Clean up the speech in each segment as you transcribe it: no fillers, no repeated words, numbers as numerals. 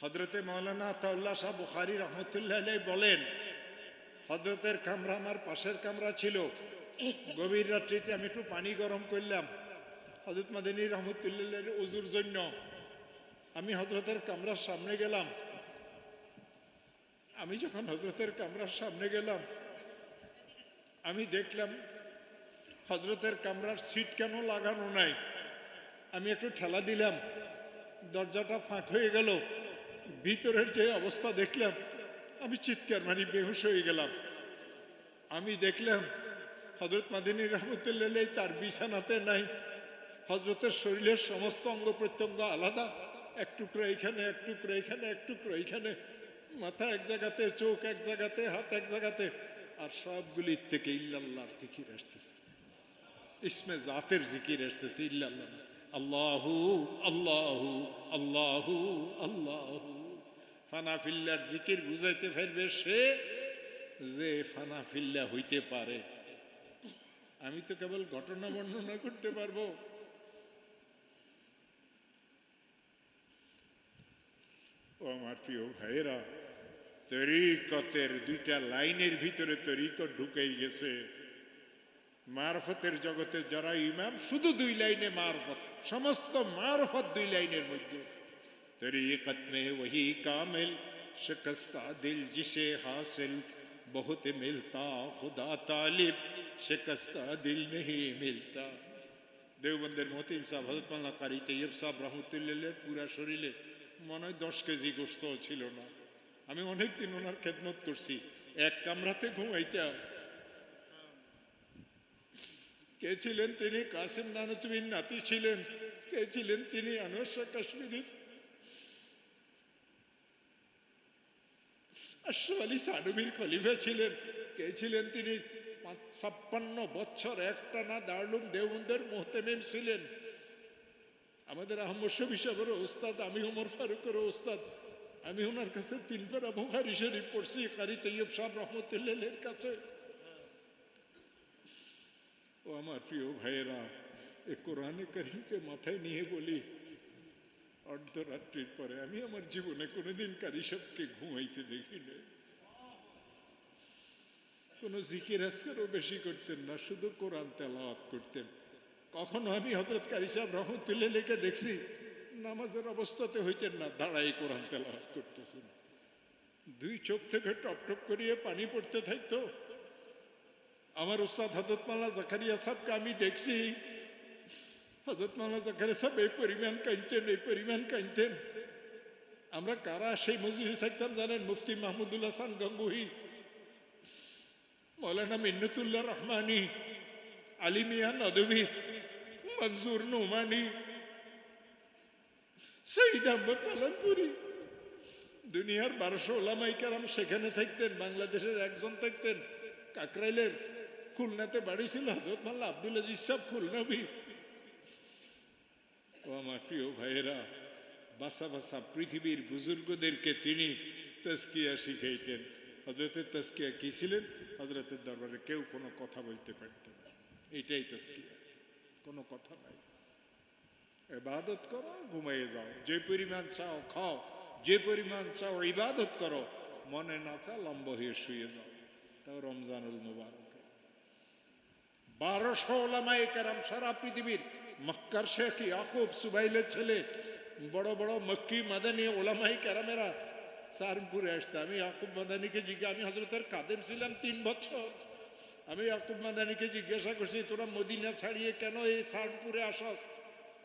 হযরতে মাওলানা আতাউল্লাহ শাহ বুখারী রহমতুল্লাহ আলাইহি বলেন, হযরতের কামরা আমার পাশের কামরা ছিল। গভীর রাত্রিতে আমি একটু পানি গরম করলাম হযরত মাদানী রহমতুল্লাহ আলাইহির ওযুর জন্য। আমি হযরতের কামরার সামনে গেলাম। আমি যখন হযরতের কামরার সামনে গেলাম, আমি দেখলাম হযরতের কামরার সিট কেন লাগানো নাই। আমি একটু ঠেলা দিলাম, দরজাটা ফাঁক হয়ে গেল। ভিতরের যে অবস্থা দেখলাম, আমি চিৎকার মারি বেহুশ হয়ে গেলাম। আমি দেখলাম হযরত মাদানী রহমতুল্লাহ আলাইহি তার বিছানাতে নাই। হযরতের শরীরের সমস্ত অঙ্গ প্রত্যঙ্গ আলাদা, এক টুকরো এইখানে, এক টুকরো এইখানে, এক টুকরো এইখানে, মাথা এক জায়গাতে, চোখ এক জায়গাতে, হাত এক জায়গাতে, আর সবগুলির থেকে ইল্লাল্লাহর জিকির আসতেছে, ইসমে জাতের জিকির আসতেছে। ইল্লাল্লাহ, আল্লাহু আল্লাহু আল্লাহু আল্লাহু। ফানাফিল্লার জিকির বুঝাইতে পারবে সে যে ফানাফিল্লা হইতে পারে। আমি তো কেবল ঘটনা বর্ণনা করতে পারবো। ও আমার প্রিয় ভাইয়েরা, তরিকতের দুইটা লাইনের ভিতরে তরিকত ঢুকেই গেছে। মারফতের জগতে যারা ইমাম, শুধু দুই লাইনে মারফত, সমস্ত মারফত দুই লাইনের মধ্যে। তরিকত মে ওহি কামিল শিকস্তা দিল জিসে হাসিল বহুত মিলতা খুদা তালিব শিকস্তা দিল নেহি মিলতা। দেওবন্দের মতিম সাহেব হযরত মাওলানা কারি তৈয়ব সাহেব রহমতুল্লাহ পুরা শরীরে মনে হয় 10 কেজি গোস্ত ছিল না। আমি অনেক দিন ওনার খেদমত করছি, এক কামরাতে ঘুমাইতাম। কে ছিলেন তিনি? কাসিম নানতুবির নাতি ছিলেন। কে ছিলেন তিনি? আনোয়ার শাহ কাশ্মীরের আশরাফ আলী থানভীর খলিফা ছিলেন। কে ছিলেন তিনি? 56 বছর একটানা দারুল দেওবন্দের মুহতামিম ছিলেন। আমাদের আহমদ শফি সাহেবের ওস্তাদ, আমি ওমর ফারুকের ওস্তাদ। আমি ওনার কাছে 3 পারা বুখারী শরীফ পড়ছি, কারি তৈয়ব সাহেব রহমতুল্লাহর কাছে। ও আমার প্রিয় ভাইয়েরা, এ কোরআনে কারীমকে মাথায় নিয়ে বলি, অর্ধরাত্রির পরে আমি আমার জীবনে কোনোদিন কারি সাহেবকে ঘুমাইতে দেখি নাই। কোনো জিকির আজকারও বেশি করতেন না, শুধু কোরআন তেলাওয়াত করতেন। কখনো আমি হযরত কারি সাহেব রহমতুল্লাহকে দেখছি নামাজের অবস্থাতে হইতেন না, দাঁড়াই কোরআন তেলাওয়াত করতেছেন। 2 চোখ থেকে টপ টপ করিয়ে পানি পড়তে থাকতো। আমার উস্তাদ হযরত মাওলানা জাকারিয়া সাহেবকে আমি দেখছি, হযরত মাওলানা জাকারিয়া সাহেব এই পরিমাণ কাঁদতেন, এই পরিমাণ কাঁদতেন। আমরা কারা সেই মসজিদে থাকতাম জানেন? মুফতি মাহমুদুল হাসান গঙ্গুহি, মৌলানা মিন্নাতুল্লাহ রহমানী, আলী মিয়া নদভী, মনজুর নোমানি, শহীদ আহমদ পালনপুরি, দুনিয়ার 1200 ওলামায়ে কেরাম সেখানে থাকতেন। বাংলাদেশের একজন থাকতেন কাকরাইলের, খুলনাতে বাড়ি ছিল হযরত মাওলানা আব্দুল আজিজ সাহেব খুলনাবি। ও আমার প্রিয় ভাইয়েরা, বাসা বাসা পৃথিবীর বুজুর্গদেরকে তিনি তাজকিয়া শিখাইতেন। হযরতের তাজকিয়া কি ছিলেন? হযরতের দরবারে কেউ কোনো কথা বলতে পারতেন না, এইটাই তাজকিয়া, কোনো কথা নাই। ইবাদত করো, ঘুমিয়ে যাও, যে পরিমাণ চাও খাও, যে পরিমাণ চাও ইবাদত করো, মনে না চাও লম্বা হয়ে শুয়ে যাও। তাও রমজানুল মুবারক 1200 ওলামায়ে কেরাম সারা পৃথিবীর, মক্কার শেখ ইয়াকুব সুবাইলের ছেলে, বড় বড় মক্কি মাদানী ওলামায়ে কেরামেরা সাহারনপুরে আসতে। আমি ইয়াকুব মাদানীকে আমি হযরতের কাদেম ছিলাম 3 বছর। আমি ইয়াকুব মাদানীকে জিজ্ঞাসা করছি, তোরা মদিনা ছাড়িয়ে কেন এই সাহারনপুরে আসস?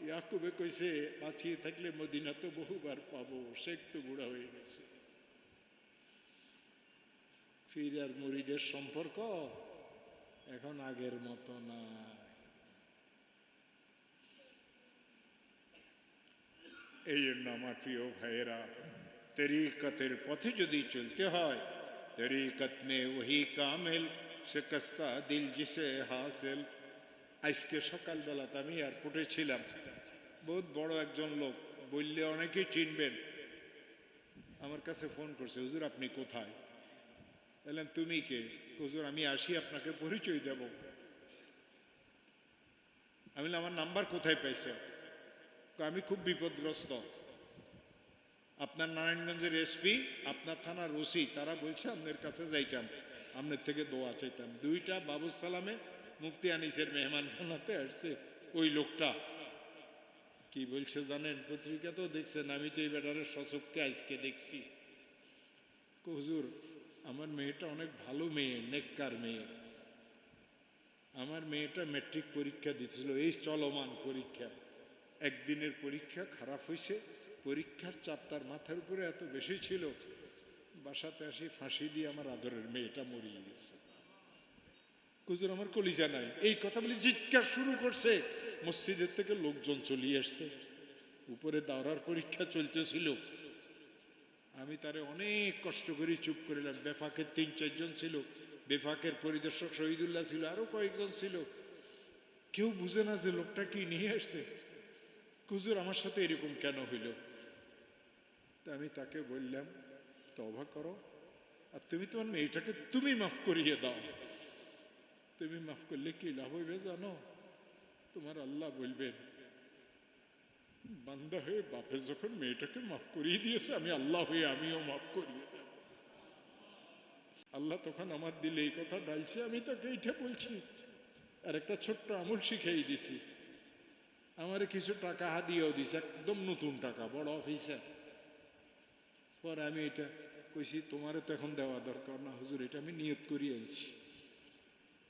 ইয়াকুবে কইছে, বাঁচিয়ে থাকলে মদিনা তো বহুবার পাবো, শেখ তো বুড়া হয়ে গেছে। পীর আর মুরিদের সম্পর্ক এখন আগের মতো না। এই জন্য আমার প্রিয় ভাইয়েরা, তরিকতের পথে যদি চলতে হয়, তরিকত মে ওহি কামিল শিকস্তা দিল জিসে হাসিল। আজকে সকালবেলাতে আমি এয়ারপোর্টে ছিলাম, বহুত বড় একজন লোক, বললে অনেকেই চিনবেন, আমার কাছে ফোন করছে, হুজুর আপনি কোথায়? বললাম তুমি কে? হুজুর আমি আসি, আপনাকে পরিচয় দেব। আমি আমার নাম্বার কোথায় পাইছে? আমি খুব বিপদগ্রস্ত। আপনার নারায়ণগঞ্জের এসপি, আপনার থানার ওসি, তারা বলছে আপনার কাছে যাইতাম, আপনার থেকে দোয়া চাইতাম। দুইটা বাবুস সালামে মুফতি আনিসের মেহমানখানাতে আসছে। ওই লোকটা কি বলছে জানেন? পত্রিকা তো দেখছেন, আমি তো এই বেটারের সচককে আজকে দেখছি। হুজুর, আমার মেয়েটা অনেক ভালো মেয়ে, নেককার মেয়ে। আমার মেয়েটা ম্যাট্রিক পরীক্ষা দিচ্ছিল, এই চলমান পরীক্ষা, একদিনের পরীক্ষা খারাপ হয়েছে। পরীক্ষার চাপ তার মাথার উপরে এত বেশি ছিল, বাসাতে আসি ফাঁসি দিয়ে আমার আদরের মেয়েটা মরিয়ে গেছে। হুজুর, আমার কলিজা নাই। এই কথা বলে চিৎকার শুরু করছে। মসজিদের থেকে লোকজন চলিয়ে আসছে। উপরে দাওরার পরীক্ষা চলতেছিল। আমি তারে অনেক কষ্ট করে চুপ করিলাম। বেফাকের ৩-৪ জন ছিল, বেফাকের পরিদর্শক শহীদুল্লাহ ছিল, আরো কয়েকজন ছিল। কেউ বুঝে না যে লোকটা কি নিয়ে আসছে। হুজুর, আমার সাথে এরকম কেন হইল? তা আমি তাকে বললাম, তওবা করো, আর তুমি তোমার মেয়েটাকে তুমি মাফ করিয়ে দাও। তুমি মাফ করলে কি লাভ হইবে জানো? তোমার আল্লাহ বলবেন, বান্দা হয়ে বাপে যখন মেয়েটাকে মাফ করিয়ে দিয়েছে, আমি আল্লাহ হয়ে আমিও মাফ করিয়ে দেব। আল্লাহ তখন আমার দিলে এই কথা ডালছে, আমি তাকে এইটা বলছি। আর একটা ছোট্ট আমল শিখাই দিছি। আমার কিছু টাকা হাদিয়েও দিছে, একদম নতুন টাকা, বড় অফিসার। পরে আমি এটা কইছি, তোমারও তো এখন দেওয়া দরকার না হুজুর, এটা আমি নিয়ত করিয়ে আনছি।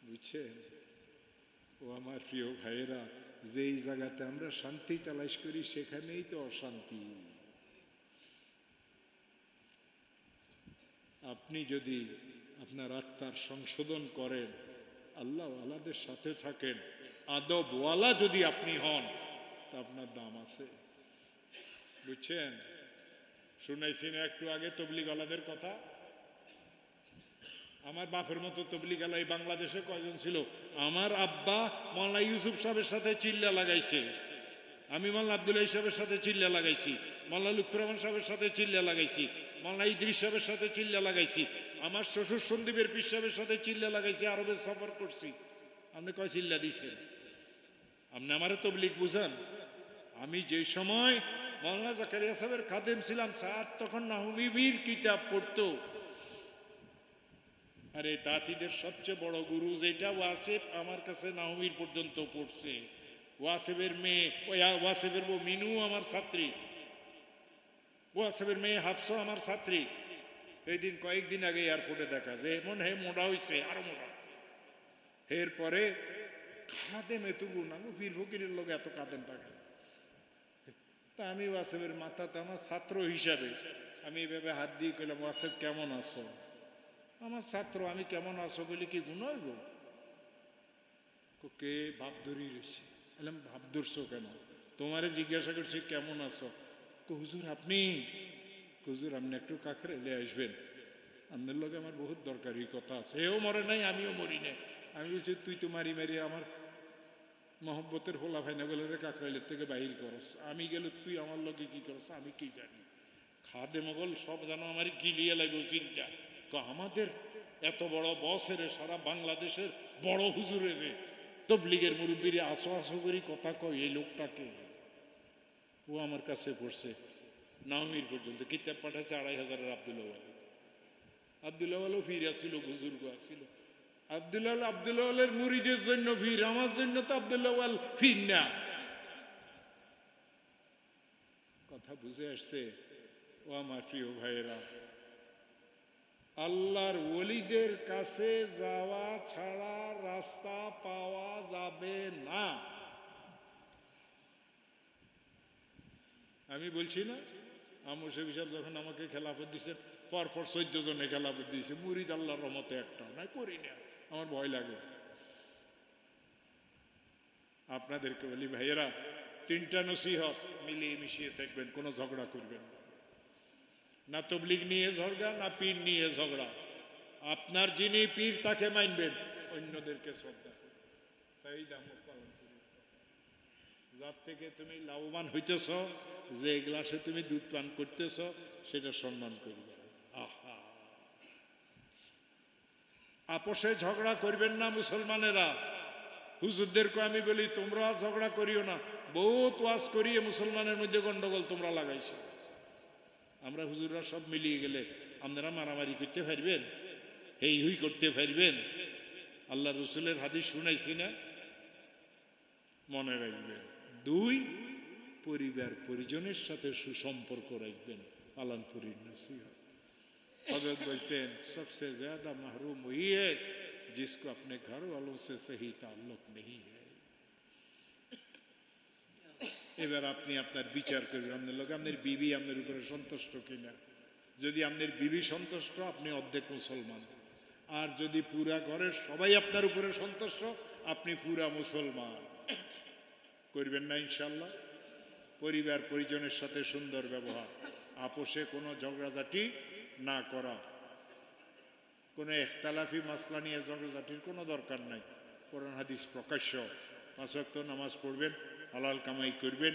বুঝছেন? ও আমার প্রিয় ভাইয়েরা, যেই জায়গাতে আমরা শান্তি তালাশ করি সেখানেই তো অশান্তি। আপনি যদি আপনার আত্মার সংশোধন করেন, আল্লাহ ওয়ালাদের সাথে থাকেন, আদব ওয়ালা যদি আপনি হন, তা আপনার দাম আছে। বুঝছেন? শুনাইছি না একটু আগে তবলিগ ওয়ালাদের কথা? আমার বাপের মতো তবলিগ ওয়ালা এই বাংলাদেশে কয়জন ছিল? আমার আব্বা মাওলানা ইউসুফ সাহেবের সাথে চিল্লা লাগাইছে, আমি মাওলানা আব্দুল্লাহ সাহেবের সাথে চিল্লা লাগাইছি, মাওলানা লুৎফর রহমান সাহেবের সাথে চিল্লা লাগাইছি, মাওলানা ইদ্রিস সাহেবের সাথে চিল্লা লাগাইছি, আমার শ্বশুর সন্দীপের পীর সাহেবের সাথে চিল্লা লাগাইছি, আরবের সফর করছি। আপনি কয় চিল্লা দিছেন? আপনি আমারে তবলিগ বুঝান? আমি যে সময় মাওলানা জাকারিয়া সাহেবের খাদেম ছিলাম, স্যার তখন নাহমিবির কিতাব পড়তো। আরে তাঁতিদের সবচেয়ে বড় গুরু যেটা ওয়াসিফ, আমার কাছে নাহমির পর্যন্ত পড়ছে। ওয়াসিফের মেয়ে, ওয়াসিফের বউ মিনু আমার ছাত্রী, ওয়াসিফের মেয়ে হাফসা আমার ছাত্রী। এই দিন কয়েকদিন আগে এয়ারপোর্টে দেখা যায় মনে হয় মোটা হয়েছে, আরো মোটা। এরপরে খাদেম এতগুলো না, পীর ফকিরের লোক এত কাঁদেন থাকে। তা আমি ওয়াসিফের মাথাতে আমার ছাত্র হিসাবে আমি এভাবে হাত দিয়ে কইলাম, ওয়াসিফ কেমন আছো? আমার ছাত্র, আমি কেমন আছো বলে কি গুণ হইব? কে ভাব ধরিয়ে রয়েছে। বললাম, ভাব ধরছো কেন? তোমারে জিজ্ঞাসা করছি কেমন আছো? হুজুর আপনি, হুজুর আপনি একটু কাকরাইলে আসবেন, আপনার লগে আমার বহুত দরকারি কথা আছে। এও মরে নাই, আমিও মরি নাই। আমি বলছি, তুই তো মারি মারি আমার মহব্বতের হোলা ভাইনা গেলে কাকরাইলের থেকে বাহির করস, আমি গেলে তুই আমার লগে কি করস আমি কি জানি। খাদে মোগল সব যেন আমার গিলিয়ে লাগবে চিন্তা। আমাদের এত বড় বসের, সারা বাংলাদেশের বড় হুজুরের তবলিগের মুরব্বীরে আসো আসো করি কথা কয়, এই লোকটাকে। ও আমার কাছে পড়ছে নাহমির পর্যন্ত কিতাব পাঠাইছে ২৫০০-এর আব্দুল্লাহ ওয়ালি। আব্দুল্লাহ ওয়ালও ফির আসছিল, বুজুর্গ আসছিল। আব্দুল্লাহ ওয়ালের মুরিদের জন্য ফির, আমার জন্য তো আব্দুল্লাহ ওয়াল ফির না। কথা বুঝে আসছে? ও আমার প্রিয় ভাইয়েরা, আল্লাহর ওলিদের কাছে যাওয়া ছাড়া রাস্তা পাওয়া যাবে না। আমি বলছি না, আমর শেখ সাহেব যখন আমাকে খেলাফত দিচ্ছেন, পরপর ১৪ জনে খেলাফত দিয়েছে, মুরিদ আল্লাহর রহমতে একটা নাই, করি না, আমার ভয় লাগে। আপনাদেরকে বলি ভাইয়েরা, ৩টা নসিহত মিলিয়ে মিশিয়ে থাকবেন, কোনো ঝগড়া করবেন না। না তবলিগ নিয়ে ঝগড়া, না পীর নিয়ে ঝগড়া। আপনার যিনি পীর তাকে মানবেন, অন্যদেরকে শ্রদ্ধা করবেন। যার থেকে তুমি লাভবান হইতেছ, যে গ্লাসে তুমি দুধ পান করতেছ, সেটা সম্মান করবে। আহা, আপোষে ঝগড়া করবেন না মুসলমানেরা। হুজুরদেরকে আমি বলি, তোমরা ঝগড়া করিও না। বহুত ওয়াজ করিয়ে মুসলমানের মধ্যে গন্ডগোল তোমরা লাগাইছো। আমরা হুজুররা সব মিলিয়ে গেলে আপনারা মারামারি করতে পারবেন, এই হুই করতে পারবেন? আল্লাহ রসুলের হাদিস শুনাইছি না? মনে রাখবেন। 2, পরিবার পরিজনের সাথে সুসম্পর্ক রাখবেন। পালানপুরীর নসিহত। हजरत बोलते हैं सबसे ज्यादा महरूम वही है जिसको अपने घर वालों से सही ताल्लुक नहीं है। এবার আপনি আপনার বিচার করবেন, আপনার লোক আপনার বিবি আপনার উপরে সন্তুষ্ট কিনা। যদি আপনার বিবি সন্তুষ্ট, আপনি অর্ধেক মুসলমান। আর যদি পুরা ঘরের সবাই আপনার উপরে সন্তুষ্ট, আপনি পুরা মুসলমান। করবেন না ইনশাল্লাহ? পরিবার পরিজনের সাথে সুন্দর ব্যবহার, আপোষে কোনো ঝগড়াঝাটি না করা, কোনো ইখতিলাফি মাসলা নিয়ে ঝগড়াঝাটির কোনো দরকার নাই। কোরআন হাদিস প্রকাশ্য। 5 ওয়াক্ত নামাজ পড়বেন, হালাল কামাই করবেন,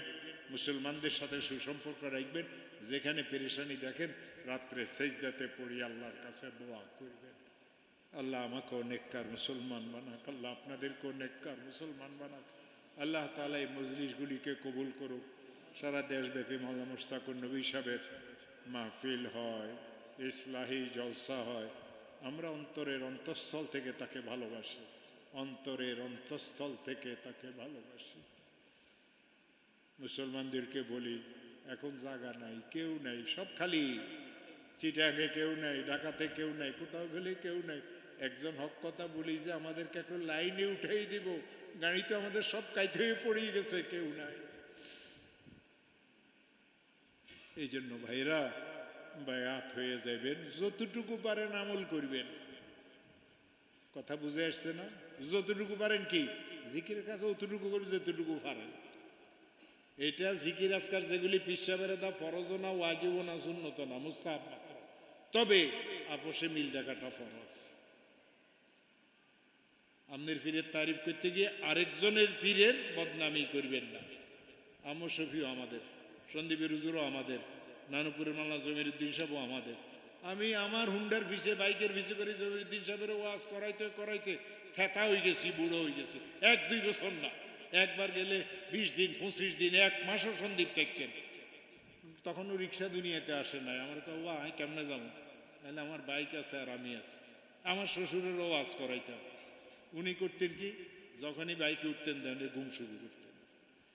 মুসলমানদের সাথে সুসম্পর্ক রাখবেন। যেখানে পেরেশানি দেখেন, রাত্রে সেজদাতে পড়ি আল্লাহর কাছে দোয়া করবেন, আল্লাহ আমাকে নেককার মুসলমান বানাক, আল্লাহ আপনাদেরকে নেককার মুসলমান বানাক। আল্লাহ তাআলা এই মজলিসগুলিকে কবুল করুক। সারা দেশব্যাপী মাওলানা মুশতাকুর নবী সাহেবের মাহফিল হয়, ইসলাহি জলসা হয়। আমরা অন্তরের অন্তঃস্থল থেকে তাকে ভালোবাসি, অন্তরের অন্তঃস্থল থেকে তাকে ভালোবাসি। মুসলমানদেরকে বলি, এখন জায়গা নাই, কেউ নাই, সব খালি। চিটাগে কেউ নাই, ঢাকাতে কেউ নাই, কোথাও গেলে কেউ নাই। একজন হক কথা বলি যে আমাদেরকে একটু লাইনে উঠেই দিব, গাড়ি তো আমাদের সব কাইতে হয়ে পড়ে গেছে, কেউ নাই। এই জন্য ভাইরা বায়াত হয়ে যাবেন, যতটুকু পারেন আমল করবেন। কথা বুঝে আসছে না? যতটুকু পারেন কি জিকিরের কাছে অতটুকু করবেন যতটুকু পারেন। এটা জিকির আজকার যেগুলি পিসাবের দা ফরজ না, ওয়াজিব না, সুন্নত না, মুস্তাহাব মাত্র। তবে আপোষে মিল জায়গাটা ফরজ। আপনার পীরের তারিফ করতে গিয়ে আরেকজনের পীরের বদনামি করবেন না। আমর শফিও আমাদের, সন্দীপের হুজুরও আমাদের, নানুপুরের মাল্লা জমিরুদ্দিন সাহেবও আমাদের। আমি আমার হুন্ডার পিছে, বাইকের পিছে করে জমিরুদ্দিন সাহেবের ওয়াজ করাইতে করাইতে ফেতা হয়ে গেছি, বুড়ো হয়ে গেছি। 1-2 বছর না, একবার গেলে 20 দিন, 25 দিন, 1 মাসও সন্দীপ থাকতেন। তখনও রিক্সা দুনিয়াতে আসে নাই। আমার কাউ আমি কেমনে যাবো? তাহলে আমার বাইক আছে আর আমি আছি। আমার শ্বশুরেরও ওয়াজ করাইতাম। উনি করতেন কি, যখনই বাইকে উঠতেন দেন ঘুম শুরু করতেন।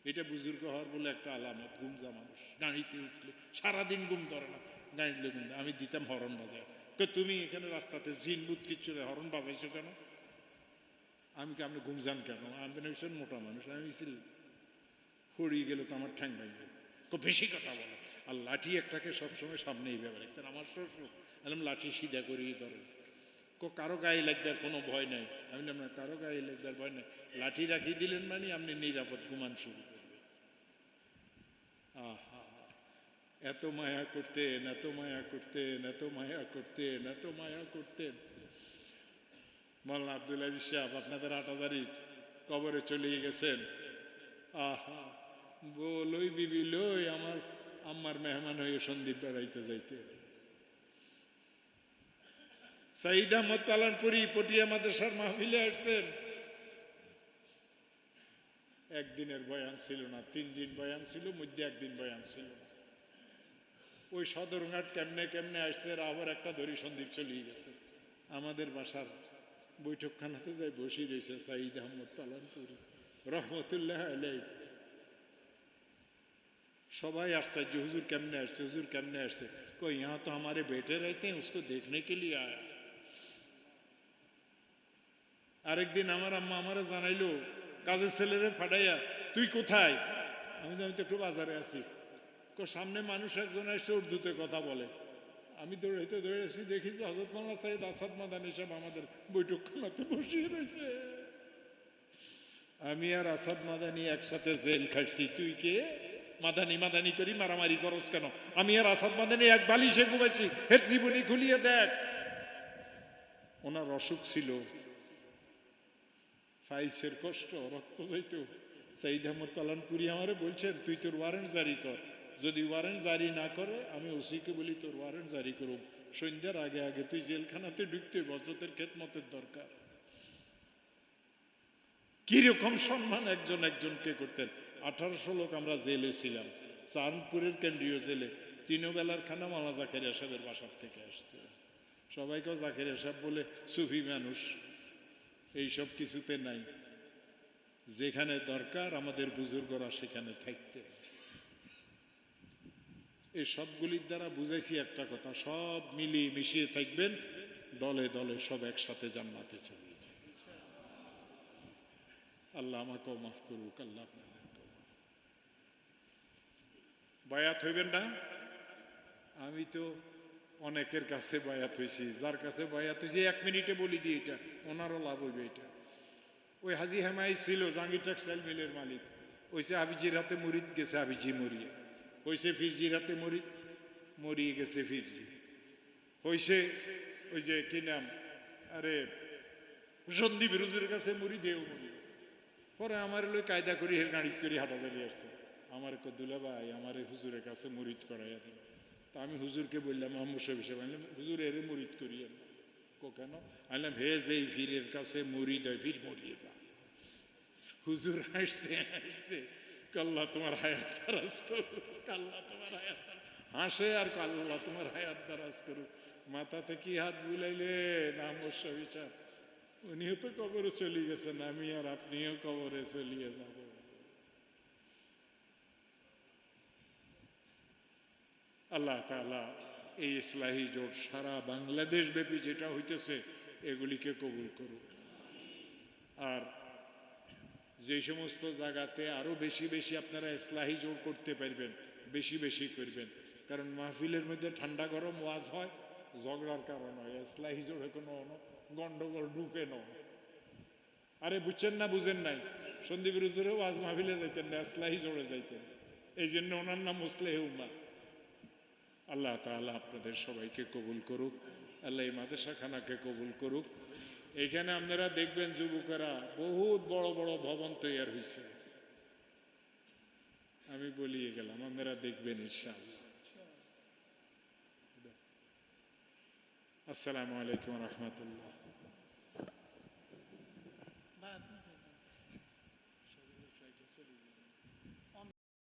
এটা বুজুর্গ হওয়ার বলে একটা আলামত। ঘুমজা মানুষ, গাড়িতে উঠলে সারাদিন ঘুম ধরে না, গাড়িতে ঘুম। আমি দিতাম হরন বাজায়। তুমি এখানে রাস্তাতে জিনবুত কিচ্ছু হরন বাজাইছো কেন? আমি কি আপনি ঘুমজান কেন? আমি ভীষণ মোটা মানুষ, আমি হরিয়ে গেলে তো আমার ঠ্যাং ভাঙবে। বেশি কথা বলো। আর লাঠি একটাকে সবসময় সামনেই ব্যবহার রাখতেন আমার শ্বশুর। আমি লাঠি সিধা করিয়ে ধরেন, কারো গায়ে লাগবে কোনো ভয় নাই। আমি বললাম না, কারো গায়ে লাগবে ভয় নাই। লাঠি রাখিয়ে দিলেন মানে আপনি নিরাপদ ঘুমান শুরু করবেন। আহা, এত মায়া করতেন, এত মায়া করতেন, এত মায়া করতেন, এত মায়া করতেন। মাওলানা আব্দুল আজিজ সাহেব আপনাদের 8,000 কবরে চলে গেছেন। আহা, বলই বিবি লই আমার আম্মার মেহমান হয়ে সন্দীপ বেড়াইতে যাইতে। সাইদ আহমদ পালানপুরি পটিয়া মাদ্রাসার মাহফিলে আসছেন। একদিনের বয়ান ছিল না, 3 দিন বয়ান ছিল, মধ্যে 1 দিন বয়ান ছিল না। ওই সদরঘাট কেমনে কেমনে আসছে, আবার একটা দড়ি সন্দীপ চলিয়ে গেছে। আমাদের বাসার বৈঠকখানাতে যাই বসে রয়েছে সাইদ আহমদ পালানপুরি রহমতুল্লাহ আলাইহি। সবাই আশ্চর্য, হুজুর কেমনে আসছে, হুজুর কেমনে আসছে? कोई यहाँ तो हमारे बेटे रहते हैं, उसको देखने के लिए आया। আরেকদিন আমার আম্মা আমারে জানাইলো, কাজের ছেলেরে ফাটাইয়া, তুই কোথায়? আমি তো একটু বাজারে আছি। সামনে মানুষ একজন এসে উর্দুতে কথা বলে। আমি দৌড়াইতে দৌড়াইছি, দেখি যে হযরত মাওলানা সৈয়দ আসাদ মাদানী সাহেব আমাদের বৈঠকখানাতে বসিয়ে রয়েছে। আমি আর আসাদ মাদানী একসাথে জেল খাইছি। তুই কে? মাদানী মাদানী করি মারামারি করস কেন? আমি আর আসাদ মাদানী এক বালিশে ঘুমাইছি। এর জীবনী খুলিয়ে দেখ। ওনার অসুখ ছিল, ফাইলসের কষ্ট, রক্ত যাইত। সাইদ আহমদ পালানপুরি আমারে বলছেন, তুই তোর ওয়ারেন্ট জারি কর। যদি ওয়ারেন্ট জারি না করে, আমি ওসিকে বলি তোর ওয়ারেন্ট জারি করুম। সন্ধ্যার আগে আগে তুই জেলখানাতে ঢুকতে বজরতের খেদমতের দরকার। কিরকম সম্মান একজন একজনকে করতেন। 1800 লোক আমরা জেলে ছিলাম, চাঁদপুরের কেন্দ্রীয় জেলে। তিনও বেলার খানা মাওলানা জাকারিয়া সাহেবের বাসার থেকে আসতো। সবাইকেও জাকারিয়া সাহেব বলে, সুফি মানুষ, এইসব কিছুতে নাই। যেখানে দরকার আমাদের বুজুর্গরা সেখানে থাকতে। এই সবগুলির দ্বারা বুঝাইছি একটা কথা, সব মিলিয়ে মিশিয়ে থাকবেন, দলে দলে সব একসাথে জান্নাতে চলে যায়। আল্লাহ আমাকেও মাফ করুক, আল্লাহ আপনাদেরকেও। বায়াত হইবেন না? আমি তো অনেকের কাছে বায়াত হয়েছি, যার কাছে বায়াত হয়েছি 1 মিনিটে বলি দিই, এটা ওনারও লাভ হইবে। এটা ওই হাজি হেমাই ছিল জাহাঙ্গীর টেক্সটাইল মিলের মালিক, ওইসে হাবিজির হাতে মুরিদ গেছে, হাবিজি মরিয়ে হয়েছে, ফিরজির হাতে মুরিদ মরিয়ে গেছে, ফিরজি হয়েছে। ওই যে কি নাম, আরে সন্দীপ হুজুরের কাছে মুরিদ হেও মরি গেছে। পরে আমার লই কায়দা করি হের গাড়িত করে হাঁটা চালিয়ে আসছে। আমার কদুলা ভাই আমার হুজুরের কাছে মুরিদ করাইয়া দেন। তা আমি হুজুরকে বললাম, মুসব হিসেবে আনলাম, হুজুর এর মুরিদ করিয়ে কেন? আনলাম, হে যেই ফিরের কাছে মুরিদ হয় ফির মরিয়ে যা। হুজুর হাসতে হাসতে, আল্লাহ তোমার হায়াত দারাজ করুক, আল্লাহ তোমার হায়াত হাসে আর আল্লাহ তোমার হায়াত দারাজ করুক। মাথাতে কি হাত বুলাইলে না মুসব হিসাব। উনিও তো কবরে চলে গেছেন, আমি আর আপনিও কবরে চলিয়ে যাব। আল্লাহ তাআলা এই ইসলাহি জোট সারা বাংলাদেশ ব্যাপী যেটা হইতেছে এগুলিকে কবুল করুক। আর যে সমস্ত জায়গাতে আরো বেশি বেশি আপনারা ইসলাহি জোট করতে পারবেন, বেশি বেশি করবেন। কারণ মাহফিলের মধ্যে ঠান্ডা গরম ওয়াজ হয়, ঝগড়ার কারণ হয়। ইসলাহি জোটে কোনো গন্ডগোল ঢুকে না। আরে বুঝছেন না, বুঝেন নাই? সন্দীপ হুজুরে ওয়াজ মাহফিলে যাইতেন না, ইসলাহি জোটে যাইতেন। এই জন্য ওনার নাম মুসলেহ উম্মাহ। আল্লাহ তাআলা আপনাদের সবাইকে কবুল করুক, আল্লাহ এই মাদ্রাসাখানাকে কবুল করুক। এখানে আপনারা দেখবেন যুবকেরা বহুত বড় বড় ভবন তৈরি হয়েছে। আমি বলিয়ে গেলাম, আপনারা দেখবেন ইনশাআল্লাহ। আসসালামু আলাইকুম ওয়া রাহমাতুল্লাহ।